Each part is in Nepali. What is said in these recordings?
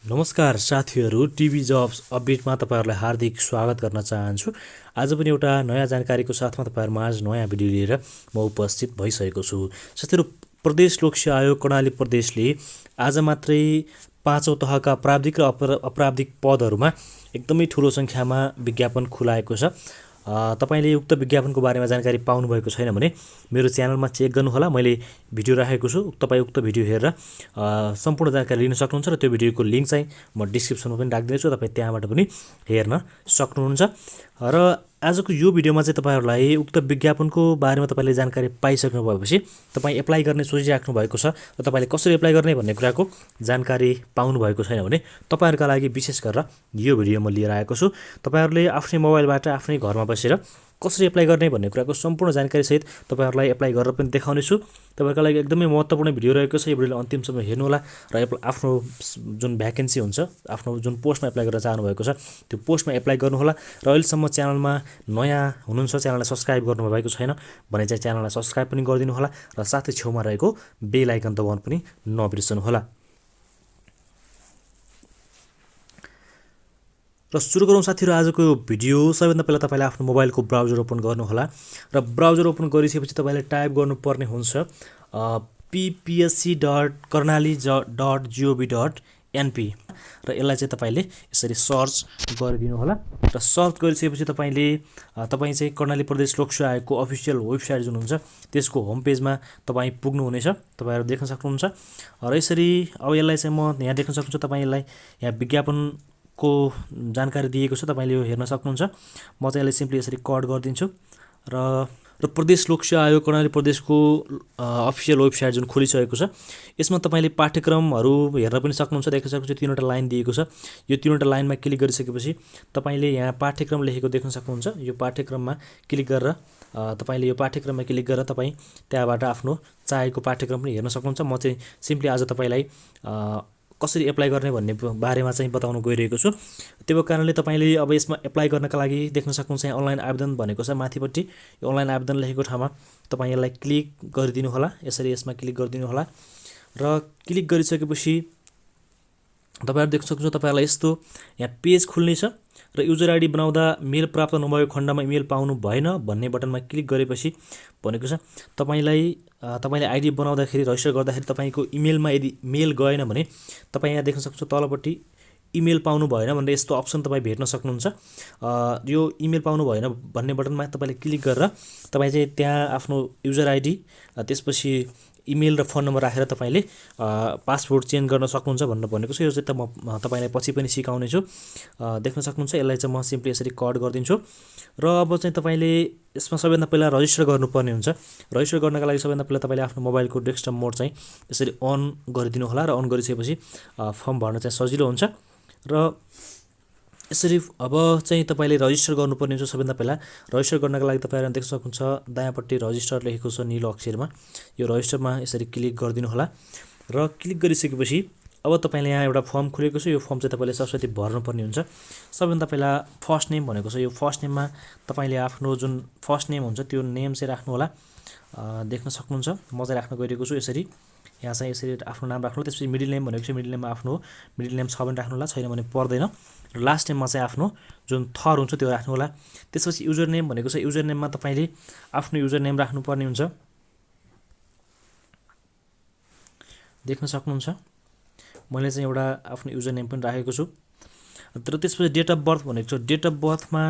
नमस्कार साथीहरू, टिभी जब्स अपडेटमा तपाईँहरूलाई हार्दिक स्वागत गर्न चाहन्छु। आज पनि एउटा नयाँ जानकारीको साथमा तपाईँहरूमा आज नयाँ भिडियो लिएर म उपस्थित भइसकेको छु। साथीहरू, प्रदेश लोक सेवा आयोग कर्णाली प्रदेशले आज मात्रै 5औं तहका प्राविधिक र अप्राविधिक पदहरूमा एकदमै ठुलो सङ्ख्यामा विज्ञापन खुलाएको छ। तपाईँले उक्त विज्ञापनको बारेमा जानकारी पाउनुभएको छैन भने मेरो च्यानलमा चेक गर्नुहोला। मैले भिडियो राखेको छु, तपाईँ उक्त भिडियो हेरेर सम्पूर्ण जानकारी लिन सक्नुहुन्छ र त्यो भिडियोको लिङ्क चाहिँ म डिस्क्रिप्सनमा पनि राखिदिनेछु, तपाईँ त्यहाँबाट पनि हेर्न सक्नुहुन्छ। र आजको यो भिडियोमा चाहिँ तपाईँहरूलाई उक्त विज्ञापनको बारेमा तपाईँले जानकारी पाइसक्नु भएपछि तपाईँ एप्लाई गर्ने सोचिराख्नु भएको छ र तपाईँले कसरी एप्लाई गर्ने भन्ने कुराको जानकारी पाउनुभएको छैन भने तपाईँहरूका लागि विशेष गरेर यो भिडियो म लिएर आएको छु। तपाईँहरूले आफ्नै मोबाइलबाट आफ्नै घरमा बसेर कसरी एप्लाई गर्ने भन्ने कुराको सम्पूर्ण जानकारीसहित तपाईँहरूलाई एप्लाई गरेर पनि देखाउनेछु। तपाईँहरूका लागि एकदमै महत्त्वपूर्ण भिडियो रहेको छ, यो भिडियोलाई अन्तिमसम्म हेर्नुहोला र आफ्नो जुन भ्याकेन्सी हुन्छ, आफ्नो जुन पोस्टमा एप्लाई गर्न चाहनुभएको छ त्यो पोस्टमा एप्लाई गर्नुहोला। र अहिलेसम्म च्यानलमा नयाँ हुनुहुन्छ, च्यानललाई सब्सक्राइब गर्नुभएको छैन भने चाहिँ च्यानललाई सब्सक्राइब पनि गरिदिनु होला र साथै छेउमा रहेको बेल आइकन दबाउन पनि नबिर्सनुहोला। र सुरु गरौँ साथीहरू आजको भिडियो। सबैभन्दा पहिला तपाईँले आफ्नो मोबाइलको ब्राउजर ओपन गर्नुहोला र ब्राउजर ओपन गरिसकेपछि तपाईँले टाइप गर्नुपर्ने हुन्छ ppsc.karnali.gov.np र यसलाई चाहिँ तपाईँले यसरी सर्च गरिदिनु होला। र सर्च गरिसकेपछि तपाईँ चाहिँ कर्णाली प्रदेश लोक सेवा आयोगको अफिसियल वेबसाइट जुन हुन्छ त्यसको होम पेजमा तपाईँ पुग्नुहुनेछ, तपाईँहरू देख्न सक्नुहुन्छ। र यसरी अब यसलाई चाहिँ म यहाँ देख्न सक्नुहुन्छ, तपाईँ यसलाई यहाँ विज्ञापनको जानकारी दिएको छ, तपाईँले यो हेर्न सक्नुहुन्छ। म चाहिँ यसलाई सिम्पली यसरी कट गरिदिन्छु र प्रदेश लोक सेवा आयोग कर्णाली प्रदेशको अफिसियल वेबसाइट जुन खोलिसकेको छ यसमा तपाईँले पाठ्यक्रमहरू हेर्न पनि सक्नुहुन्छ। देख्न सक्नुहुन्छ 3वटा लाइन दिएको छ। यो 3वटा लाइनमा क्लिक गरिसकेपछि तपाईँले यहाँ पाठ्यक्रम लेखेको देख्न सक्नुहुन्छ। यो पाठ्यक्रममा क्लिक गरेर तपाईँले यो पाठ्यक्रममा क्लिक गरेर तपाईँ त्यहाँबाट आफ्नो चाहेको पाठ्यक्रम पनि हेर्न सक्नुहुन्छ। म चाहिँ सिम्पली आज तपाईँलाई कसरी एप्लाई गर्ने भन्ने बारेमा चाहिँ बताउन गइरहेको छु। त्यो कारणले तपाईँले अब यसमा एप्लाई गर्नका लागि देख्न सक्नुहुन्छ यहाँ अनलाइन आवेदन भनेको छ माथिपट्टि। यो अनलाइन आवेदन लेखेको ठाउँमा तपाईँ यसलाई क्लिक गरिदिनु होला। यसरी यसमा क्लिक गरिदिनु होला र क्लिक गरिसकेपछि तपाईँहरू देख्न सक्नुहुन्छ तपाईँहरूलाई यस्तो यहाँ पेज खुल्नेछ र युजर आइडी बनाउँदा मेल प्राप्त नभएको खण्डमा इमेल पाउनु भएन भन्ने बटनमा क्लिक गरेपछि भनेको छ तपाईँले आइडी बनाउँदाखेरि रजिस्टर गर्दाखेरि तपाईँको इमेलमा यदि मेल गएन भने तपाईँ यहाँ देख्न सक्नुहुन्छ तलपट्टि इमेल पाउनु भएन भनेर यस्तो अप्सन तपाईँ भेट्न सक्नुहुन्छ। यो इमेल पाउनु भएन भन्ने बटनमा तपाईँले क्लिक गरेर तपाईँ चाहिँ त्यहाँ आफ्नो युजर आइडी त्यसपछि इमेल र फोन नम्बर राखेर तपाईँले पासवर्ड चेन्ज गर्न सक्नुहुन्छ भनेर भनेको छु। यो चाहिँ म तपाईँलाई पछि पनि सिकाउने छु। देख्न सक्नुहुन्छ। यसलाई चाहिँ म सिम्पली यसरी कट गरिदिन्छु र अब चाहिँ तपाईँले यसमा सबैभन्दा पहिला रजिस्टर गर्नुपर्ने हुन्छ। रजिस्टर गर्नका लागि सबैभन्दा पहिला तपाईँले आफ्नो मोबाइलको डेस्कटप मोड चाहिँ यसरी अन गरिदिनु होला र अन गरिसकेपछि फर्म भर्न चाहिँ सजिलो हुन्छ। र यसरी अब चाहिँ तपाईँले रजिस्टर गर्नुपर्ने हुन्छ। सबैभन्दा पहिला रजिस्टर गर्नका लागि तपाईँहरू देख्न सक्नुहुन्छ दायाँपट्टि रजिस्टर लेखेको छ निलो अक्षरमा। यो रजिस्टरमा यसरी क्लिक गरिदिनु होला र क्लिक गरिसकेपछि अब तपाईँले यहाँ एउटा फर्म खुलेको छ। यो फर्म चाहिँ तपाईँले सबैले भर्नुपर्ने हुन्छ। सबैभन्दा पहिला फर्स्ट नेम भनेको छ। यो फर्स्ट नेममा तपाईँले आफ्नो जुन फर्स्ट नेम हुन्छ त्यो नेम चाहिँ राख्नु होला। देख्न सक्नुहुन्छ म चाहिँ राख्न गइरहेको छु। यसरी यहाँ चाहिँ यसरी आफ्नो नाम राख्नु। त्यसपछि मिडल नेम भनेको चाहिँ मिडल नेममा आफ्नो मिडल नेम छ भने राख्नु होला, छैन भने पर्दैन। र लास्ट नेममा चाहिँ आफ्नो जुन थर हुन्छ त्यो राख्नु होला। त्यसपछि युजर नेम भनेको छ। युजर नेममा तपाईँले आफ्नो युजर नेम राख्नुपर्ने हुन्छ। देख्न सक्नुहुन्छ मैले चाहिँ एउटा आफ्नो युजर नेम पनि राखेको छु। तर त्यसपछि डेट अफ बर्थ भनेको छ। डेट अफ बर्थमा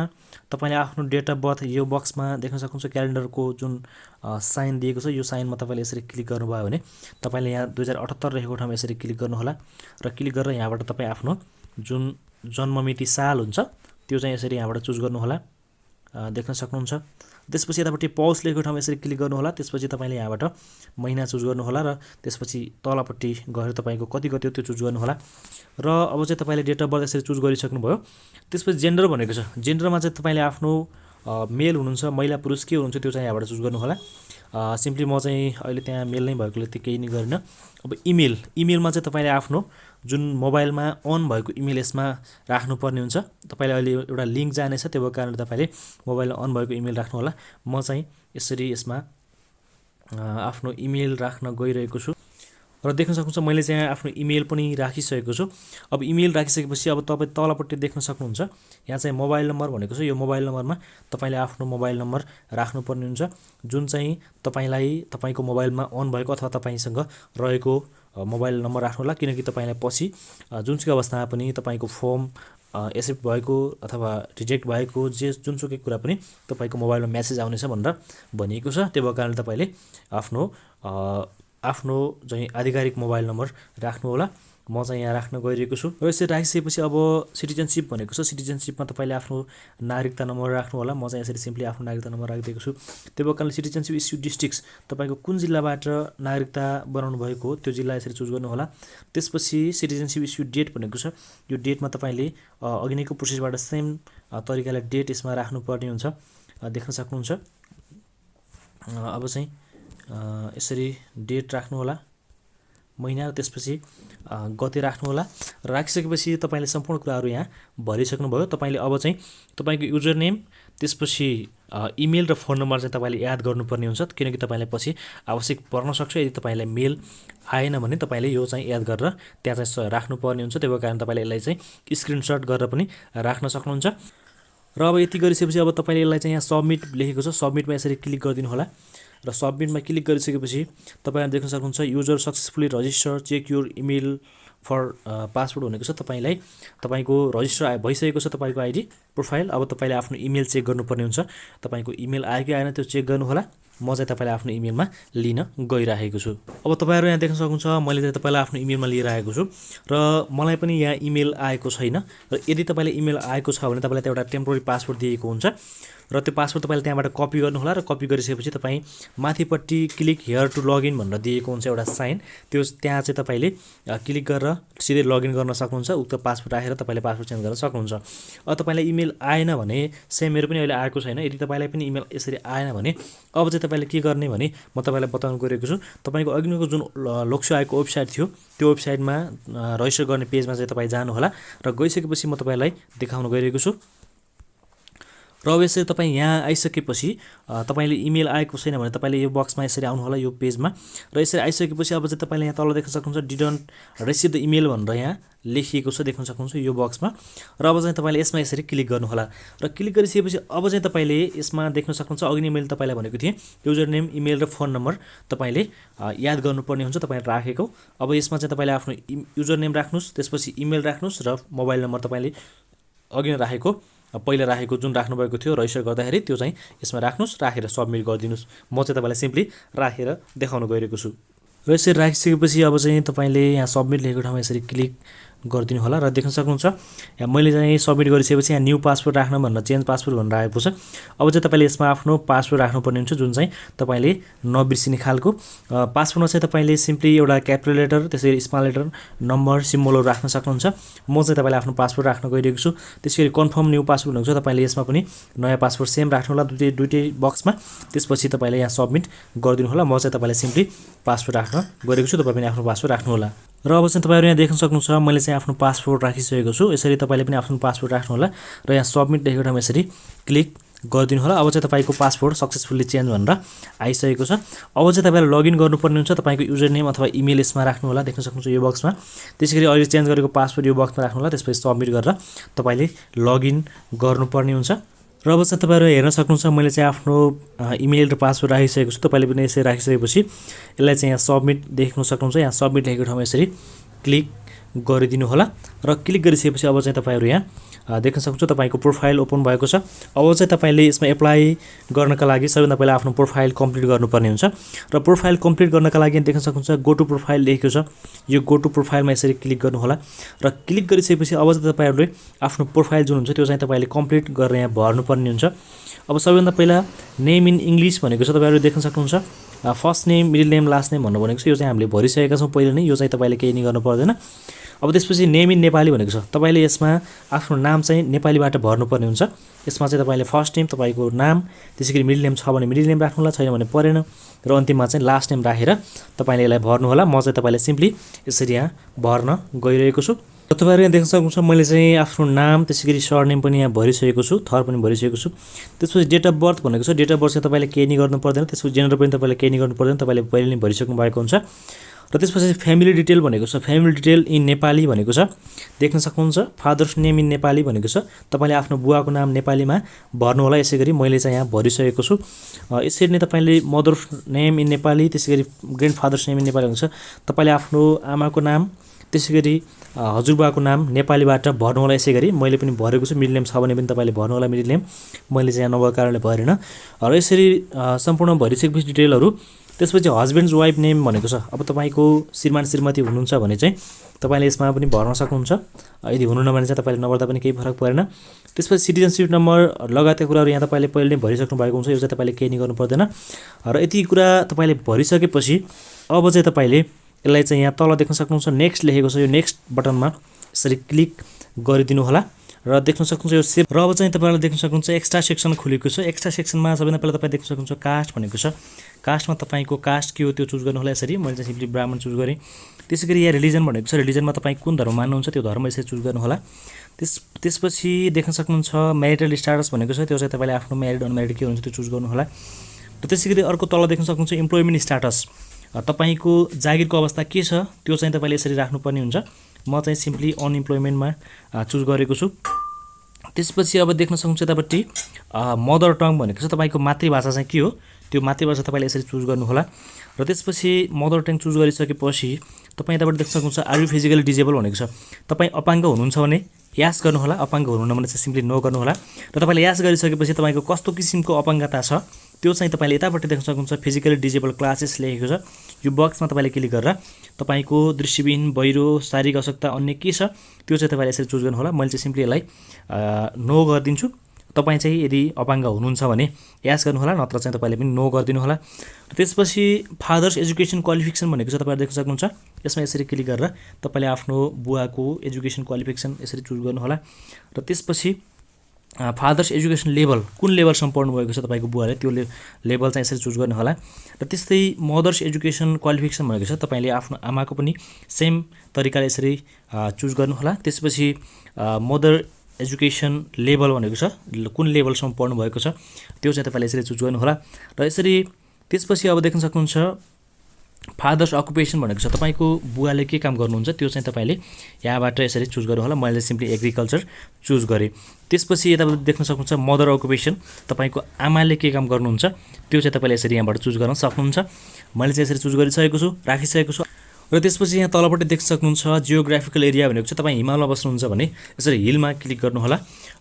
तपाईँले आफ्नो डेट अफ बर्थ यो बक्समा देख्न सक्नुहुन्छ क्यालेन्डरको जुन साइन दिएको छ यो साइनमा तपाईँले यसरी क्लिक गर्नुभयो भने तपाईँले यहाँ 2078 रहेको ठाउँमा यसरी क्लिक गर्नुहोला र क्लिक गरेर यहाँबाट तपाईँ आफ्नो जुन जन्ममिति साल हुन्छ त्यो चाहिँ यसरी यहाँबाट चुज गर्नुहोला। देख्न सक्नुहुन्छ। त्यसपछि यतापट्टि पौज लेखेको ठाउँमा यसरी क्लिक गर्नुहोला। त्यसपछि तपाईँले यहाँबाट महिना चुज गर्नुहोला र त्यसपछि तलपट्टि गएर तपाईँको कति हो त्यो चुज गर्नुहोला। र अब चाहिँ तपाईँले डेट अफ बर्थ यसरी चुज गरिसक्नुभयो। त्यसपछि जेन्डर भनेको छ। जेन्डरमा चाहिँ तपाईँले आफ्नो मेल हुनुहुन्छ, महिला पुरुष के हुनुहुन्छ त्यो चाहिँ यहाँबाट चुज गर्नुहोला। सिम्पली म चाहिँ अहिले त्यहाँ मेल नै भएकोले त्यो केही नै गरिनँ। अब इमेलमा चाहिँ तपाईँले आफ्नो जुन मोबाइलमा अन भएको इमेल यसमा राख्नुपर्ने हुन्छ। तपाईँले अहिले एउटा लिङ्क जानेछ, त्यो भएको कारणले तपाईँले मोबाइलमा अन भएको इमेल राख्नु होला। म चाहिँ यसरी यसमा आफ्नो इमेल राख्न गइरहेको छु। र देख्न सक्नुहुन्छ मैले चाहिँ यहाँ आफ्नो इमेल पनि राखिसकेको छु। अब इमेल राखिसकेपछि अब तपाईँ तलपट्टि देख्न सक्नुहुन्छ यहाँ चाहिँ मोबाइल नम्बर भनेको छ। यो मोबाइल नम्बरमा तपाईँले आफ्नो मोबाइल नम्बर राख्नुपर्ने हुन्छ, जुन चाहिँ तपाईँलाई तपाईँको मोबाइलमा अन भएको अथवा तपाईँसँग रहेको मोबाइल नम्बर राख्नु होला, किनकि तपाईँलाई पछि जुनसुकै अवस्थामा पनि तपाईँको फर्म एक्सेप्ट भएको अथवा रिजेक्ट भएको जुनसुकै कुरा पनि तपाईँको मोबाइलमा मेसेज आउनेछ भनेर भनिएको छ। त्यो भएको कारणले तपाईँले आफ्नो चाहिँ आधिकारिक मोबाइल नम्बर राख्नु होला। म चाहिँ यहाँ राख्न गइरहेको छु। र यसरी राखिसकेपछि अब सिटिजनसिप भनेको छ। सिटिजनसिपमा तपाईँले आफ्नो नागरिकता नम्बर राख्नु होला। म चाहिँ यसरी सिम्पली आफ्नो नागरिकता नम्बर राखिदिएको छु। त्यो भएको कारणले सिटिजनसिप इस्यु डिस्ट्रिक्ट्स तपाईँको कुन जिल्लाबाट नागरिकता बनाउनु भएको हो त्यो जिल्ला यसरी चुज गर्नु होला। त्यसपछि सिटिजनसिप इस्यु डेट भनेको छ। यो डेटमा तपाईँले अघि नैको प्रोसेसबाट सेम तरिकाले डेट यसमा राख्नुपर्ने हुन्छ, देख्न सक्नुहुन्छ। अब चाहिँ यसरी डेट राख्नु होला, महिना, र त्यसपछि गते राख्नु होला। र राखिसकेपछि तपाईँले सम्पूर्ण कुराहरू यहाँ भरिसक्नुभयो। तपाईँले अब चाहिँ तपाईँको युजर नेम, त्यसपछि इमेल र फोन नम्बर चाहिँ तपाईँले याद गर्नुपर्ने हुन्छ, किनकि तपाईँलाई पछि आवश्यक पर्न सक्छ। यदि तपाईँलाई मेल आएन भने तपाईँले यो चाहिँ याद गरेर त्यहाँ चाहिँ राख्नुपर्ने हुन्छ। त्यो कारण तपाईँले यसलाई चाहिँ स्क्रिनसट गरेर पनि राख्न सक्नुहुन्छ। र अब यति गरिसकेपछि अब तपाईँले यसलाई चाहिँ यहाँ सबमिट लेखेको छ, सबमिटमा यसरी क्लिक गरिदिनु होला। र सबमिटमा क्लिक गरिसकेपछि तपाईँले देख्न सक्नुहुन्छ user successfully register, check your email for password भनेको छ। तपाईँलाई तपाईँको रजिस्टर भइसकेको छ तपाईँको आइडी प्रोफाइल। अब तपाईँले आफ्नो इमेल चेक गर्नुपर्ने हुन्छ। तपाईँको इमेल आयो कि आएन त्यो चेक गर्नु होला। म चाहिँ तपाईँलाई आफ्नो इमेलमा लिन गइरहेको छु। अब तपाईँहरू यहाँ देख्न सक्नुहुन्छ मैले चाहिँ तपाईँलाई आफ्नो इमेलमा लिएर आएको छु र मलाई पनि यहाँ इमेल आएको छैन। र यदि तपाईँले इमेल आएको छ भने तपाईँलाई एउटा टेम्पोररी पासवर्ड दिएको हुन्छ र त्यो पासवर्ड तपाईँले त्यहाँबाट कपी गर्नु होला। र कपी गरिसकेपछि तपाईँ माथिपट्टि क्लिक हियर टु लगइन भनेर दिएको हुन्छ एउटा साइन, त्यो त्यहाँ चाहिँ तपाईँले क्लिक गरेर सिधै लगइन गर्न सक्नुहुन्छ। उक्त पासवर्ड राखेर तपाईँले पासवर्ड चेन्ज गर्न सक्नुहुन्छ। अब तपाईँलाई इमेल आएन भने सेम मेरो पनि अहिले आएको छैन। यदि तपाईँलाई पनि इमेल यसरी आएन भने अब चाहिँ तपाईँले के गर्ने भने म तपाईँलाई बताउनु गएको छु। तपाईँको अघिको जुन लोक्सो आएको वेबसाइट थियो त्यो वेबसाइटमा रजिस्टर गर्ने पेजमा चाहिँ तपाईँ जानु होला। र गइसकेपछि म तपाईँलाई देखाउन गइरहेको छु। र अब यसरी तपाईँ यहाँ आइसकेपछि तपाईँले इमेल आएको छैन भने तपाईँले यो बक्समा यसरी आउनु होला, यो पेजमा। र यसरी आइसकेपछि अब चाहिँ तपाईँले यहाँ तल देख्न सक्नुहुन्छ डिडन्ट रिसिभ द इमेल भनेर यहाँ लेखिएको छ, देख्न सक्नुहुन्छ यो बक्समा। र अब चाहिँ तपाईँले यसमा यसरी क्लिक गर्नु होला। र क्लिक गरिसकेपछि अब चाहिँ तपाईँले यसमा देख्न सक्नुहुन्छ अघि नै मैले तपाईँलाई भनेको थिएँ युजर नेम, इमेल र फोन नम्बर तपाईँले याद गर्नुपर्ने हुन्छ तपाईँले राखेको। अब यसमा चाहिँ तपाईँले आफ्नो युजर नेम राख्नुहोस्, त्यसपछि इमेल राख्नुहोस् र मोबाइल नम्बर तपाईँले अघि नै राखेको पहिला राखेको जुन राख्नुभएको थियो रजिस्टर गर्दाखेरि त्यो चाहिँ यसमा राख्नुहोस्, राखेर सबमिट गरिदिनुहोस्। म चाहिँ तपाईँलाई सिम्पली राखेर देखाउन गइरहेको छु। र यसरी राखिसकेपछि अब चाहिँ तपाईँले यहाँ सबमिट लेखेको ठाउँमा यसरी क्लिक गरिदिनु होला। र देख्न सक्नुहुन्छ यहाँ मैले चाहिँ सबमिट गरिसकेपछि यहाँ न्यू पासवर्ड राख्न भनेर चेन्ज पासवर्ड भनेर आएको छ। अब चाहिँ तपाईँले यसमा आफ्नो पासवर्ड राख्नुपर्ने हुन्छ, जुन चाहिँ तपाईँले नबिर्सिने खालको। पासवर्डमा चाहिँ तपाईँले सिम्पली एउटा क्यापिटल लेटर, त्यसरी स्मल लेटर, नम्बर, सिम्बलहरू राख्न सक्नुहुन्छ। म चाहिँ तपाईँलाई आफ्नो पासवर्ड राख्न गइरहेको छु। त्यसरी कन्फर्म न्यू पासवर्ड हुन्छ, तपाईँले यसमा पनि नयाँ पासवर्ड सेम राख्नु होला दुइटै बक्समा। त्यसपछि तपाईँले यहाँ सबमिट गरिदिनु होला। म चाहिँ तपाईँलाई सिम्पली पासवर्ड राख्न गइरहेको छु, तपाईँ पनि आफ्नो पासवर्ड राख्नु होला। र अब चाहिँ तपाईँहरू यहाँ देख्न सक्नुहुन्छ मैले चाहिँ आफ्नो पासवर्ड राखिसकेको छु। यसरी तपाईँले पनि आफ्नो पासवर्ड राख्नु होला र यहाँ सबमिट लेखेको ठाउँमा यसरी क्लिक गरिदिनु होला। अब चाहिँ तपाईँको पासवर्ड सक्सेसफुल्ली चेन्ज भनेर आइसकेको छ। अब चाहिँ तपाईँले लगइन गर्नुपर्ने हुन्छ, तपाईँको युजर नेम अथवा इमेल यसमा राख्नु होला, देख्न सक्नुहुन्छ यो बक्समा। त्यसै गरी अहिले चेन्ज गरेको पासवर्ड यो बक्समा राख्नु होला। त्यसपछि सबमिट गरेर तपाईँले लगइन गर्नुपर्ने हुन्छ। र अब चाहिँ तपाईँहरू हेर्न सक्नुहुन्छ मैले चाहिँ आफ्नो इमेल र पासवर्ड राखिसकेको छु। तपाईँले पनि यसरी राखिसकेपछि यसलाई चाहिँ यहाँ सबमिट देख्न सक्नुहुन्छ। यहाँ सबमिट लेखेको ठाउँमा यसरी क्लिक गरिदिनु होला। र क्लिक गरिसकेपछि अब चाहिँ तपाईँहरू यहाँ देख्न सक्नुहुन्छ तपाईँको प्रोफाइल ओपन भएको छ। अब चाहिँ तपाईँले यसमा एप्लाई गर्नका लागि सबैभन्दा पहिला आफ्नो प्रोफाइल कम्प्लिट गर्नुपर्ने हुन्छ। र प्रोफाइल कम्प्लिट गर्नका लागि देख्न सक्नुहुन्छ गो टु प्रोफाइल लेखेको छ। यो गो टु प्रोफाइलमा यसरी क्लिक गर्नु होला। र क्लिक गरिसकेपछि अब चाहिँ तपाईँहरूले आफ्नो प्रोफाइल जुन हुन्छ त्यो चाहिँ तपाईँले कम्प्लिट गरेर यहाँ भर्नुपर्ने हुन्छ। अब सबैभन्दा पहिला नेम इन इङ्ग्लिस भनेको छ, तपाईँहरू देख्न सक्नुहुन्छ। First name, middle name, last name भनेर भनेको छ। यो चाहिँ हामीले भरिसकेका छौँ पहिले नै, यो चाहिँ तपाईँले केही नै गर्नु पर्दैन। अब त्यसपछि नेम इन नेपाली भनेको छ, तपाईँले यसमा आफ्नो नाम चाहिँ नेपालीबाट भर्नुपर्ने हुन्छ। यसमा चाहिँ तपाईँले फर्स्ट नेम तपाईँको नाम, त्यसै गरी मिडल नेम छ भने मिडल नेम राख्नु होला, छैन भने परेन। र अन्तिममा चाहिँ लास्ट नेम राखेर तपाईँले यसलाई भर्नु होला। म चाहिँ तपाईँलाई सिम्पली यसरी यहाँ भर्न गइरहेको छु। र तपाईँहरू यहाँ देख्न सक्नुहुन्छ मैले चाहिँ आफ्नो नाम, त्यसै गरी सरनेम पनि यहाँ भरिसकेको छु, थर पनि भरिसकेको छु। त्यसपछि डेट अफ बर्थ भनेको छ, डेट अफ बर्थ चाहिँ तपाईँले केही नै गर्नु पर्दैन। त्यसपछि जेन्डर पनि तपाईँले केही नै गर्नु पर्दैन, तपाईँले पहिले नै भरिसक्नु भएको हुन्छ। र त्यसपछि फ्यामिली डिटेल भनेको छ, फ्यामिली डिटेल इन नेपाली भनेको छ, देख्न सक्नुहुन्छ। फादर्स नेम इन नेपाली भनेको छ, तपाईँले आफ्नो बुवाको नाम नेपालीमा भर्नु होला। यसै गरी मैले चाहिँ यहाँ भरिसकेको छु। यसरी नै तपाईँले मदर्स नेम इन नेपाली, त्यसै गरी grand father's name in Nepali भनेको छ, तपाईँले आफ्नो आमाको नाम, त्यसै गरी हजुरबाको नाम नेपालीबाट भर्नु होला। यसै गरी मैले पनि भरेको छु, मिडल नेम छ भने पनि तपाईँले भर्नु होला मिडल नेम, मैले चाहिँ यहाँ नभएको कारणले भरेन। र यसरी सम्पूर्ण भरिसकेपछि डिटेलहरू, त्यसपछि हस्बेन्ड्स वाइफ नेम भनेको छ। अब तपाईँको श्रीमान श्रीमती हुनुहुन्छ भने चाहिँ तपाईँले यसमा पनि भर्न सक्नुहुन्छ, यदि हुनुहुन्न भने चाहिँ तपाईँले नभर्दा पनि केही फरक परेन। त्यसपछि सिटिजनसिप नम्बर लगायतका कुराहरू यहाँ तपाईँले पहिले नै भरिसक्नु भएको हुन्छ, यो चाहिँ तपाईँले केही नै गर्नु पर्दैन। र यति कुरा तपाईँले भरिसकेपछि अब चाहिँ तपाईँले यसलाई चाहिँ यहाँ तल देख्न सक्नुहुन्छ नेक्स्ट लेखेको छ, यो नेक्स्ट बटनमा यसरी क्लिक गरिदिनु होला र देख्न सक्नुहुन्छ यो सेभ। र अब चाहिँ तपाईँले देख्न सक्नुहुन्छ एक्स्ट्रा सेक्सन खुलेको छ। एक्स्ट्रा सेक्सनमा सबैभन्दा पहिला तपाईँ देख्न सक्नुहुन्छ कास्ट भनेको छ। कास्टमा तपाईँको कास्ट के हो त्यो चुज गर्नु होला। यसरी मैले चाहिँ सिम्पली ब्राह्मण चुज गरेँ। त्यसै गरी यहाँ रिलिजन भनेको छ, रिलिजनमा तपाईँ कुन धर्म मान्नुहुन्छ त्यो धर्म यसरी चुज गर्नु होला। त्यसपछि देख्न सक्नुहुन्छ म्यारिटल स्टाटस भनेको छ, त्यो चाहिँ तपाईँले आफ्नो म्यारिड अनम्यारिड के हुन्छ त्यो चुज गर्नु होला। र त्यसै गरी अर्को तल देख्न सक्नुहुन्छ इम्प्लोइमेन्ट स्टाटस, तपाईँको जागिरको अवस्था के छ त्यो चाहिँ तपाईँले यसरी राख्नुपर्ने हुन्छ। म चाहिँ सिम्पली अनइम्प्लोइमेन्टमा चुज गरेको छु। त्यसपछि अब देख्न सक्नुहुन्छ यतापट्टि मदर टङ भनेको छ, तपाईँको मातृभाषा चाहिँ के हो त्यो मातृभाषा तपाईँले यसरी चुज गर्नु होला। र त्यसपछि मदर टङ चुज गरिसकेपछि तपाईँ यताबाट देख्न सक्नुहुन्छ आर यु फिजिकली डिजेबल भनेको छ, तपाईँ अपाङ्ग हुनुहुन्छ भने यास गर्नु होला, अपाङ्ग हुनुहुन्न भने चाहिँ सिम्पली नो गर्नु होला। र तपाईँले यास गरिसकेपछि तपाईँको कस्तो किसिमको अपाङ्गता छ त्यो चाहिँ तपाईँले यतापट्टि देख्न सक्नुहुन्छ फिजिकली डिजेबल क्लासेस लेखेको छ, यो बक्समा तपाईँले क्लिक गरेर तपाईँको दृष्टिविहीन, बहिरो, शारीरिक आवश्यकता अन्य के छ त्यो चाहिँ तपाईँले यसरी चुज गर्नु होला। मैले चाहिँ सिम्पली यसलाई नो गरिदिन्छु। तपाईँ चाहिँ यदि अपाङ्ग हुनुहुन्छ भने यास गर्नु होला, नत्र चाहिँ तपाईँले पनि नो गरिदिनु होला। र त्यसपछि फादर्स एजुकेसन क्वालिफिकेसन भनेको छ, तपाईँले देख्न सक्नुहुन्छ यसमा यसरी क्लिक गरेर तपाईँले आफ्नो बुवाको एजुकेसन क्वालिफिकेसन यसरी चुज गर्नु होला। र त्यसपछि फादर्स एजुकेसन लेभल कुन लेभलसम्म पढ्नुभएको छ तपाईँको बुवाले त्यो लेभल चाहिँ यसरी चुज गर्नु होला। र त्यस्तै मदर्स एजुकेसन क्वालिफिकेसन भनेको छ, तपाईँले आफ्नो आमाको पनि सेम तरिकाले यसरी चुज गर्नु होला। त्यसपछि मदर एजुकेसन लेभल भनेको छ, कुन लेभलसम्म पढ्नुभएको छ त्यो चाहिँ तपाईँले यसरी चुज गर्नु होला। र यसरी त्यसपछि अब देख्न सक्नुहुन्छ फादर्स अकुपेसन भनेको छ, तपाईँको बुवाले के काम गर्नुहुन्छ त्यो चाहिँ तपाईँले यहाँबाट यसरी चुज गर्नु होला। मैले सिम्पली एग्रिकल्चर चुज गरेँ। त्यसपछि यता देख्न सक्नुहुन्छ मदर अकुपेसन, तपाईँको आमाले के काम गर्नुहुन्छ त्यो चाहिँ तपाईँले यसरी यहाँबाट चुज गर्न सक्नुहुन्छ। मैले चाहिँ यसरी चुज गरिसकेको छु, राखिसकेको छु। र त्यसपछि यहाँ तलपट्टि देख्न सक्नुहुन्छ जियोग्राफिकल एरिया भनेको छ, तपाईँ हिमालमा बस्नुहुन्छ भने यसरी हिलमा क्लिक गर्नु होला।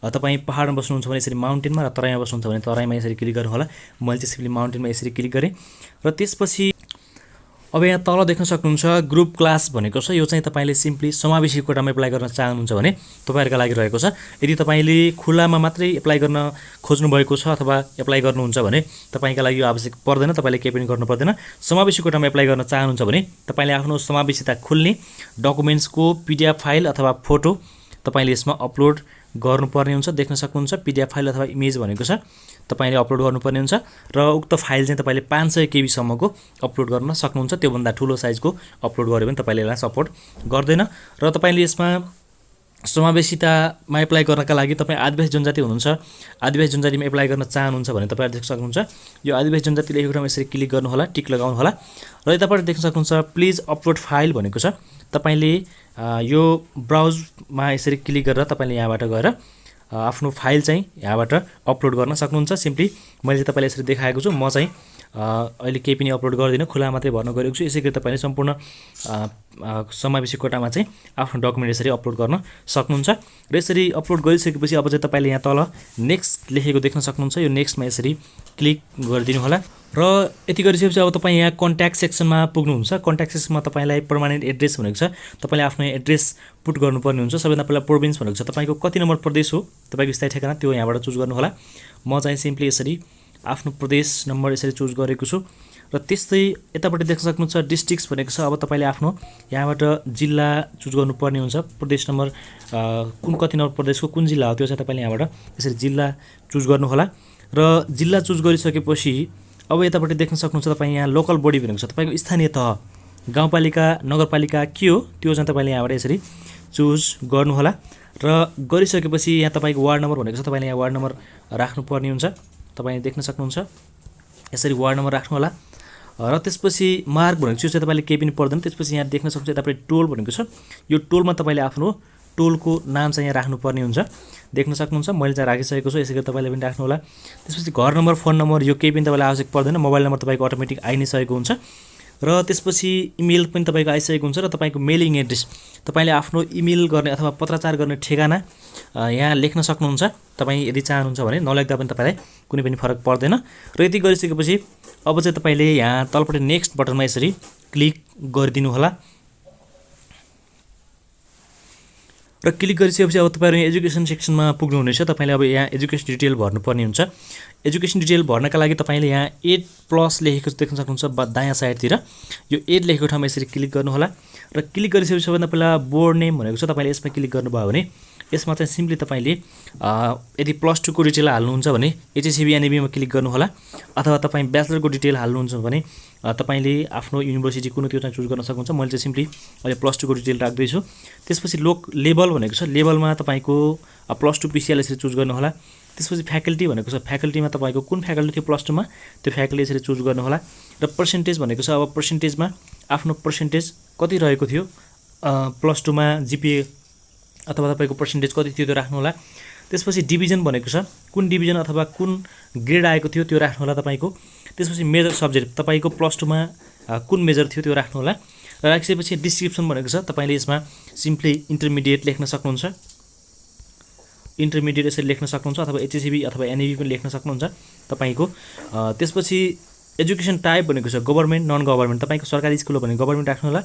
तपाईँ पहाडमा बस्नुहुन्छ भने यसरी माउन्टेनमा, र तराईमा बस्नुहुन्छ भने तराईमा यसरी क्लिक गर्नु होला। मैले चाहिँ सिम्पली माउन्टेनमा यसरी क्लिक गरेँ। र त्यसपछि अब यहाँ तल देख्न सक्नुहुन्छ ग्रुप क्लास भनेको छ, यो चाहिँ तपाईँले सिम्पली समावेशी कोटामा एप्लाई गर्न चाहनुहुन्छ भने तपाईँहरूका लागि रहेको छ। यदि तपाईँले खुलामा मात्रै एप्लाई गर्न खोज्नु भएको छ अथवा एप्लाई गर्नुहुन्छ भने तपाईँका लागि यो आवश्यक पर्दैन, तपाईँले केही पनि गर्नु पर्दैन। समावेशी कोटामा एप्लाई गर्न चाहनुहुन्छ भने तपाईँले आफ्नो समावेशिता खुल्ने डकुमेन्ट्सको पिडिएफ फाइल अथवा फोटो तपाईँले यसमा अपलोड गर्नुपर्ने हुन्छ। देख्न सक्नुहुन्छ पिडिएफ फाइल अथवा इमेज भनेको छ, तपाईँले अपलोड गर्नुपर्ने हुन्छ। र उक्त फाइल चाहिँ तपाईँले 500 KB सम्मको अपलोड गर्न सक्नुहुन्छ। त्योभन्दा ठुलो साइजको अपलोड गऱ्यो भने तपाईँले यसलाई सपोर्ट गर्दैन। र तपाईँले यसमा समावेशितामा एप्लाई गर्नका लागि तपाईँ आदिवासी जनजाति हुनुहुन्छ, आदिवासी जनजातिमा एप्लाई गर्न चाहनुहुन्छ भने तपाईँले देख्न सक्नुहुन्छ यो आदिवासी जनजाति लेखेको ठाउँमा यसरी क्लिक गर्नु होला, टिक लगाउनु होला। र यताबाट देख्न सक्नुहुन्छ प्लिज अपलोड फाइल भनेको छ, तपाईँले यो ब्राउजमा यसरी क्लिक गरेर तपाईँले यहाँबाट गएर आफ्नो फाइल चाहिँ यहाँबाट अपलोड गर्न सक्नुहुन्छ। सिम्पली मैले चाहिँ तपाईँलाई यसरी देखाएको छु। म चाहिँ अहिले केही पनि अपलोड गर्दिनँ, खुला मात्रै भर्न गएको छु। यसै गरी तपाईँले सम्पूर्ण समावेशी कोटामा चाहिँ आफ्नो डकुमेन्ट यसरी अपलोड गर्न सक्नुहुन्छ। र यसरी अपलोड गरिसकेपछि अब चाहिँ तपाईँले यहाँ तल नेक्स्ट लेखेको देख्न सक्नुहुन्छ, यो नेक्स्टमा यसरी क्लिक गरिदिनु होला। र यति गरिसकेपछि अब तपाईँ यहाँ कन्ट्याक्ट सेक्सनमा पुग्नुहुन्छ। कन्ट्याक्ट सेक्सनमा तपाईँलाई पर्मानेन्ट एड्रेस भनेको छ, तपाईँले आफ्नो एड्रेस पुट गर्नुपर्ने हुन्छ। सबैभन्दा पहिला प्रोभिन्स भनेको छ, तपाईँको कति नम्बर प्रदेश हो तपाईँको स्थायी ठेगाना त्यो यहाँबाट चुज गर्नु होला। म चाहिँ सिम्पली यसरी आफ्नो प्रदेश नम्बर यसरी चुज गरेको छु। र त्यस्तै यतापट्टि देख्न सक्नुहुन्छ डिस्ट्रिक्ट्स भनेको छ, अब तपाईँले आफ्नो यहाँबाट जिल्ला चुज गर्नुपर्ने हुन्छ। प्रदेश नम्बर कुन कति नम्बर प्रदेशको कुन जिल्ला हो त्यो चाहिँ तपाईँले यहाँबाट यसरी जिल्ला चुज गर्नु होला। र जिल्ला चुज गरिसकेपछि अब यतापट्टि देख्न सक्नुहुन्छ तपाईँ यहाँ लोकल बडी भनेको छ, तपाईँको स्थानीय तह गाउँपालिका नगरपालिका के हो त्यो चाहिँ तपाईँले यहाँबाट यसरी चुज गर्नुहोला। र गरिसकेपछि यहाँ तपाईँको वार्ड नम्बर भनेको छ, तपाईँले यहाँ वार्ड नम्बर राख्नुपर्ने हुन्छ। तपाईँले देख्न सक्नुहुन्छ यसरी वार्ड नम्बर राख्नु होला। र त्यसपछि मार्क भनेको चाहिँ तपाईँले केही पनि पर्दैन। त्यसपछि यहाँ देख्न सक्नुहुन्छ यतापट्टि टोल भनेको छ, यो टोलमा तपाईँले आफ्नो टोलको नाम चाहिँ यहाँ राख्नुपर्ने हुन्छ। देख्न सक्नुहुन्छ मैले चाहिँ राखिसकेको छु, यसै गरी तपाईँले पनि राख्नु होला। त्यसपछि घर नम्बर, फोन नम्बर यो केही पनि तपाईँलाई आवश्यक पर्दैन, मोबाइल नम्बर तपाईँको अटोमेटिक आइ नै सकेको हुन्छ। र त्यसपछि इमेल पनि तपाईँको आइसकेको हुन्छ र तपाईँको मेलिङ एड्रेस तपाईँले आफ्नो इमेल गर्ने अथवा पत्राचार गर्ने ठेगाना यहाँ लेख्न सक्नुहुन्छ। तपाईँ यदि चाहनुहुन्छ भने नलेख्दा पनि तपाईँलाई कुनै पनि फरक पर्दैन। र यति गरिसकेपछि अब चाहिँ तपाईँले यहाँ तलपट्टि नेक्स्ट बटनमा यसरी क्लिक गरिदिनु होला। र क्लिक गरिसकेपछि अब तपाईँहरू एजुकेसन सेक्सनमा पुग्नुहुनेछ। तपाईँले अब यहाँ एजुकेसन डिटेल भर्नुपर्ने हुन्छ। एजुकेसन डिटेल भर्नका लागि तपाईँले यहाँ 8+ लेखेको देख्न सक्नुहुन्छ दायाँ साइडतिर, यो 8 लेखेको ठाउँमा यसरी क्लिक गर्नु होला। र क्लिक गरिसकेपछि सबैभन्दा पहिला बोर्ड नेम भनेको छ, तपाईँले यसमा क्लिक गर्नुभयो भने यसमा चाहिँ सिम्पली तपाईँले यदि +2 को डिटेल हाल्नुहुन्छ भने HSCB NAB मा क्लिक गर्नु होला, अथवा तपाईँ ब्याचलरको डिटेल हाल्नुहुन्छ भने तपाईँले आफ्नो युनिभर्सिटी कुन त्यो चाहिँ चुज गर्न सक्नुहुन्छ। मैले चाहिँ सिम्पली अहिले +2 को डिटेल राख्दैछु। त्यसपछि लेभल भनेको छ, लेभलमा तपाईँको +2 PCL यसरी चुज गर्नु होला। त्यसपछि फ्याकल्टी भनेको छ, फ्याकल्टीमा तपाईँको कुन फ्याकल्टी थियो +2 मा त्यो फ्याकल्टी यसरी चुज गर्नु होला। र पर्सेन्टेज भनेको छ, अब पर्सेन्टेजमा आफ्नो पर्सेन्टेज कति रहेको थियो +2 मा GPA अथवा तपाईँको पर्सेन्टेज कति थियो त्यो राख्नु होला। त्यसपछि डिभिजन भनेको छ, कुन डिभिजन अथवा कुन ग्रेड आएको थियो त्यो राख्नु होला तपाईँको। त्यसपछि मेजर सब्जेक्ट तपाईँको +2 मा कुन मेजर थियो त्यो राख्नु होला। र राखिसकेपछि डिस्क्रिप्सन भनेको छ, तपाईँले यसमा सिम्पली इन्टरमिडिएट लेख्न सक्नुहुन्छ, इन्टरमिडिएट यसरी लेख्न सक्नुहुन्छ, अथवा HSCB अथवा NAB पनि लेख्न सक्नुहुन्छ तपाईँको। त्यसपछि एजुकेसन टाइप भनेको छ गभर्मेन्ट नन गभर्मेन्ट, तपाईँको सरकारी स्कुल हो भने गभर्मेन्ट राख्नु होला,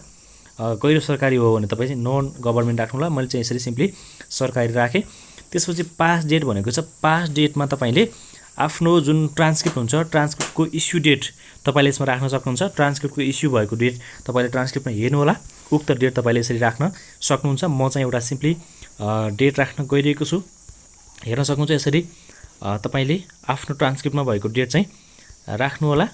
गैर सरकारी हो भने तपाईँ चाहिँ नन गभर्मेन्ट राख्नु होला। मैले चाहिँ यसरी सिम्पली सरकारी राखेँ। त्यसपछि पास डेट भनेको छ, पास डेटमा तपाईँले आफ्नो जुन ट्रान्सक्रिप्ट हुन्छ ट्रान्सक्रिप्टको इस्यु डेट तपाईँले यसमा राख्न सक्नुहुन्छ। ट्रान्सक्रिप्टको इस्यु भएको डेट तपाईँले ट्रान्सक्रिप्टमा हेर्नु होला, उक्त डेट तपाईँले यसरी राख्न सक्नुहुन्छ। म चाहिँ एउटा सिम्पली डेट राख्न गइरहेको छु, हेर्न सक्नुहुन्छ यसरी तपाईँले आफ्नो ट्रान्सक्रिप्टमा भएको डेट चाहिँ राख्नु होला।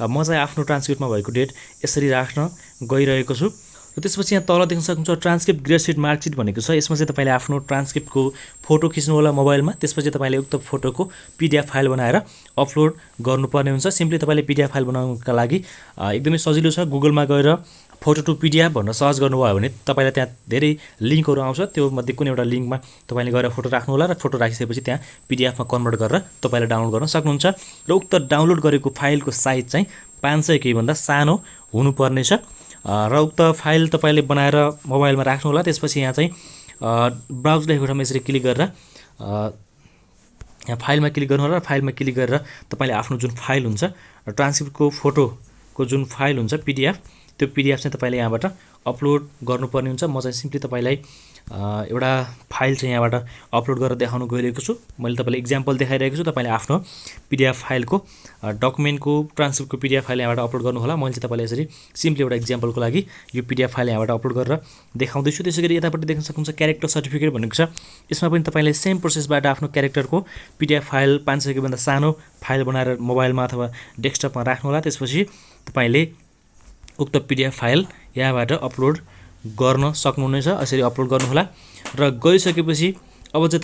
म चाहिँ आफ्नो ट्रान्सक्रिप्टमा भएको डेट यसरी राख्न गइरहेको छु। र त्यसपछि यहाँ तल देख्न सक्नुहुन्छ ट्रान्सक्रिप्ट ग्रेडसिट मार्कसिट भनेको छ, यसमा चाहिँ तपाईँले आफ्नो ट्रान्सक्रिप्टको फोटो खिच्नु होला मोबाइलमा। त्यसपछि तपाईँले उक्त फोटोको PDF फाइल बनाएर अपलोड गर्नुपर्ने हुन्छ। सिम्पली तपाईँले PDF फाइल बनाउनका लागि एकदमै सजिलो छ, गुगलमा गएर फोटो टु PDF भनेर सर्च गर्नुभयो भने तपाईँलाई त्यहाँ धेरै लिङ्कहरू आउँछ, त्यो मध्ये कुनै एउटा लिङ्कमा तपाईँले गएर फोटो राख्नु होला। र फोटो राखिसकेपछि त्यहाँ PDF मा कन्भर्ट गरेर तपाईँले डाउनलोड गर्न सक्नुहुन्छ। र उक्त डाउनलोड गरेको फाइलको साइज चाहिँ 500 KB भन्दा सानो हुनुपर्ने छ। र उक्त फाइल तपाईँले बनाएर मोबाइलमा राख्नु होला। त्यसपछि यहाँ चाहिँ ब्राउज लेखेको ठाउँमा यसरी क्लिक गरेर यहाँ फाइलमा क्लिक गर्नु होला। र फाइलमा क्लिक गरेर तपाईँले आफ्नो जुन फाइल हुन्छ ट्रान्सक्रिप्टको फोटोको जुन फाइल हुन्छ PDF, त्यो PDF चाहिँ तपाईँले यहाँबाट अपलोड गर्नुपर्ने हुन्छ। म चाहिँ सिम्पली तपाईँलाई एउटा फाइल चाहिँ यहाँबाट अपलोड गरेर देखाउन गइरहेको छु। मैले तपाईँलाई इक्जाम्पल देखाइरहेको छु। तपाईँले आफ्नो PDF फाइलको डकुमेन्टको ट्रान्सक्रिप्टको PDF फाइल यहाँबाट अपलोड गर्नु होला। मैले चाहिँ तपाईँलाई यसरी सिम्पली एउटा इक्जाम्पलको लागि यो PDF फाइल यहाँबाट अपलोड गरेर देखाउँदैछु। त्यसै गरी यतापट्टि देख्न सक्नुहुन्छ क्यारेक्टर सर्टिफिकेट भनेको छ, यसमा पनि तपाईँले सेम प्रोसेसबाट आफ्नो क्यारेक्टरको PDF फाइल 500 KB भन्दा सानो फाइल बनाएर मोबाइलमा अथवा डेस्कटपमा राख्नु होला। त्यसपछि तपाईँले उक्त PDF फाइल यहाँबाट अपलोड गर्न सक्नुहुनेछ। यसरी अपलोड गर्नुहोला। र गरिसकेपछि अब चाहिँ